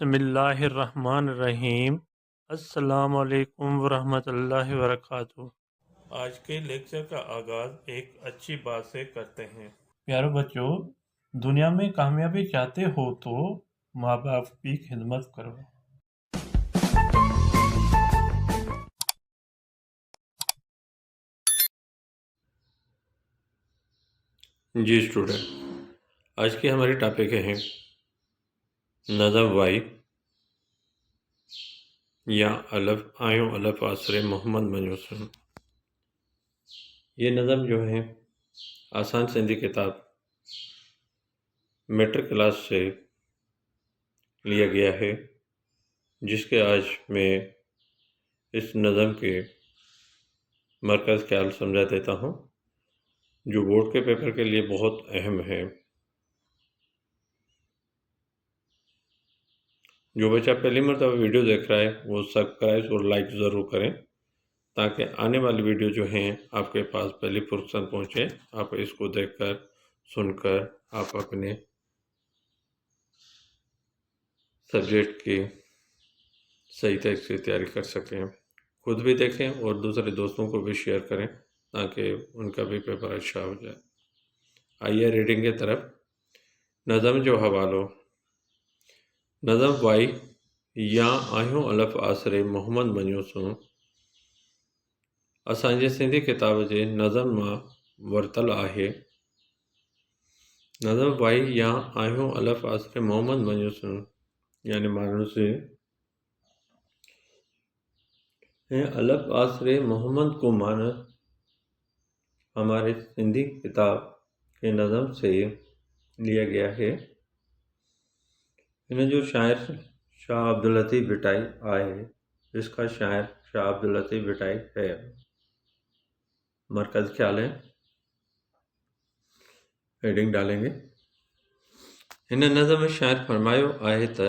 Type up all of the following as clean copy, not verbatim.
بسم اللہ الرحمن الرحیم۔ السلام علیکم ورحمۃ اللہ وبرکاتہ۔ آج کے لیکچر کا آغاز ایک اچھی بات سے کرتے ہیں۔ پیارے بچوں، دنیا میں کامیابی چاہتے ہو تو ماں باپ کی خدمت کرو۔ جی اسٹوڈنٹ، آج کی ہماری ٹاپک ہے نظم وائی یا الف آیوں الف آسر محمد منیوسن۔ یہ نظم جو ہے آسان سندھی کتاب میٹرک کلاس سے لیا گیا ہے، جس کے آج میں اس نظم کے مرکز خیال سمجھا دیتا ہوں، جو بورڈ کے پیپر کے لیے بہت اہم ہے۔ جو بچہ پہلی مرتبہ ویڈیو دیکھ رہا ہے وہ سبسکرائب اور لائک ضرور کریں، تاکہ آنے والی ویڈیو جو ہیں آپ کے پاس پہلی فرصت پہنچے۔ آپ اس کو دیکھ کر سن کر آپ اپنے سبجیکٹ کی صحیح طریقے سے تیاری کر سکیں، خود بھی دیکھیں اور دوسرے دوستوں کو بھی شیئر کریں تاکہ ان کا بھی پیپر اچھا ہو جائے۔ آئیے ریڈنگ کی طرف۔ نظم جو حوالو۔ نظم وائی یا آहियूं الف आसिरे मोहम्मद मञियोसि असांजे सिंधी किताब जे नज़म मां वरितल आहे। नज़म वाई या आहियूं अलफ आसिरे मोहम्मद मञियोसि यानी मानूसी अलफ आसिरे मोहम्मद को माना हमारे सिंधी किताब के नज़म से लिया गया है। इन जो शायर शाह अब्दुल लतीफ़ भिटाई आहे। इसका शायर शाह अब्दुल लतीफ़ भिटाई है। मरकज़ ख्याल है, हेडिंग डालेंगे। हिन नज़म में शायर फरमायो आहे त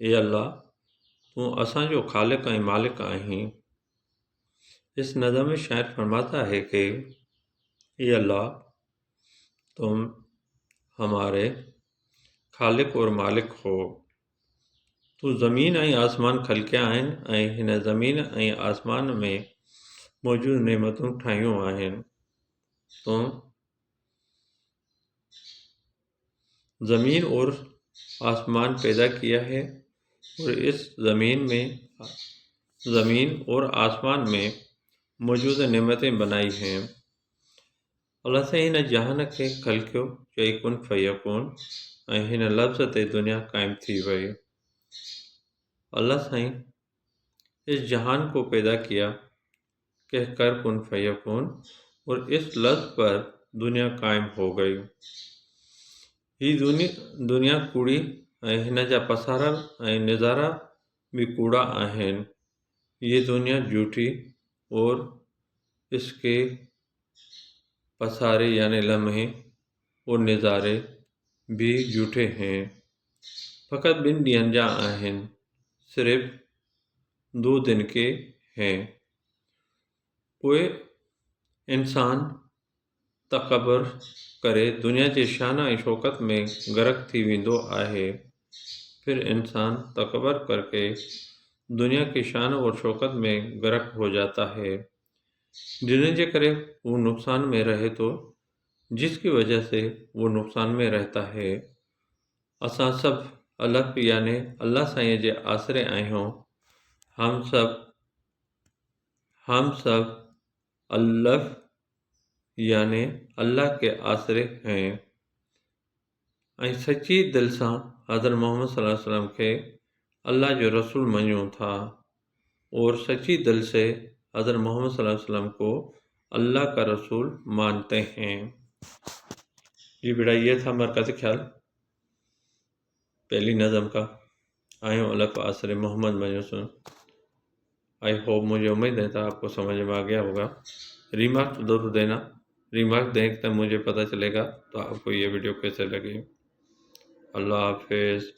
ए अल्लाह, तू असांजो ख़ालिक ऐं मालिक आहीं। इस नज़म में शायर फरमाता है कि ए अल्लाह, तुम हमारे ख़ालिक और मालिक हो। तू ज़मीन ऐं आसमान ख़लकिया आहिनि ऐं हिन ज़मीन ऐं आसमान में मौजूदु नेमतूं ठाहियूं आहिनि। तूं ज़मीन और आसमान पैदा किया है और इस ज़मीन और आसमान में मौजूदु नेमतें बनाई हैं। अल्लाह साईं हिन जहान खे ख़लकियो, चई कुन फयकून, ऐं हिन लफ़्ज़ ते दुनिया क़ाइमु थी वई। अल्लाह साईं इस जहान को पैदा किया, कहकर कुन फयकून, और इस लफ्ज़ पर दुनिया कायम हो गई। ही दुनिया कूड़ी ऐं हिन जा पसारा ऐं नज़ारा भी कूड़ा आहिनि। ये दुनिया झूठी और इसके पसारे यानी लम्हे और नज़ारे भी झूठे हैं। फ़क़त ॿिनि ॾींहंनि जा आहिनि, सिर्फ़ 2 दिन के हैं। पोइ इंसान तकबर करे दुनिया जे शान ऐं शौकत में ग़रक़ थी वेंदो आहे। फिर इंसान तकबर करके दुनिया की शान और शौकत में ग़रक़ हो जाता है, जिनके करे वो नुकसान में रहे तो, जिसकी वजह से वो नुकसान में रहता है। असां सब अलफ यानी अल्लाह साईं जे आसरे आहियूं। हम सब अलफ यानी अल्लाह के आसरे हैं ऐं सच्ची दिल सां हज़रत मोहम्मद सल्लल्लाहु अलैहि वसल्लम के अल्लाह जो रसूल मञूं था और सच्ची दिल से हज़रत मोहम्मद सल्लल्लाहु अलैहि वसल्लम को अल्लाह का रसूल मानते हैं। जी बेटा, ये था मरकज़ ख्याल पहली नज़म का, आहियूं अलफ आसिरे मोहम्मद मञियोसि। आई होप, मुझे उम्मीद है था आपको समझ में आ गया होगा। रिमार्क ज़रूर देना, रिमार्क देख कर मुझे पता चलेगा तो आपको ये वीडियो कैसे लगी। अल्लाह हाफिज़।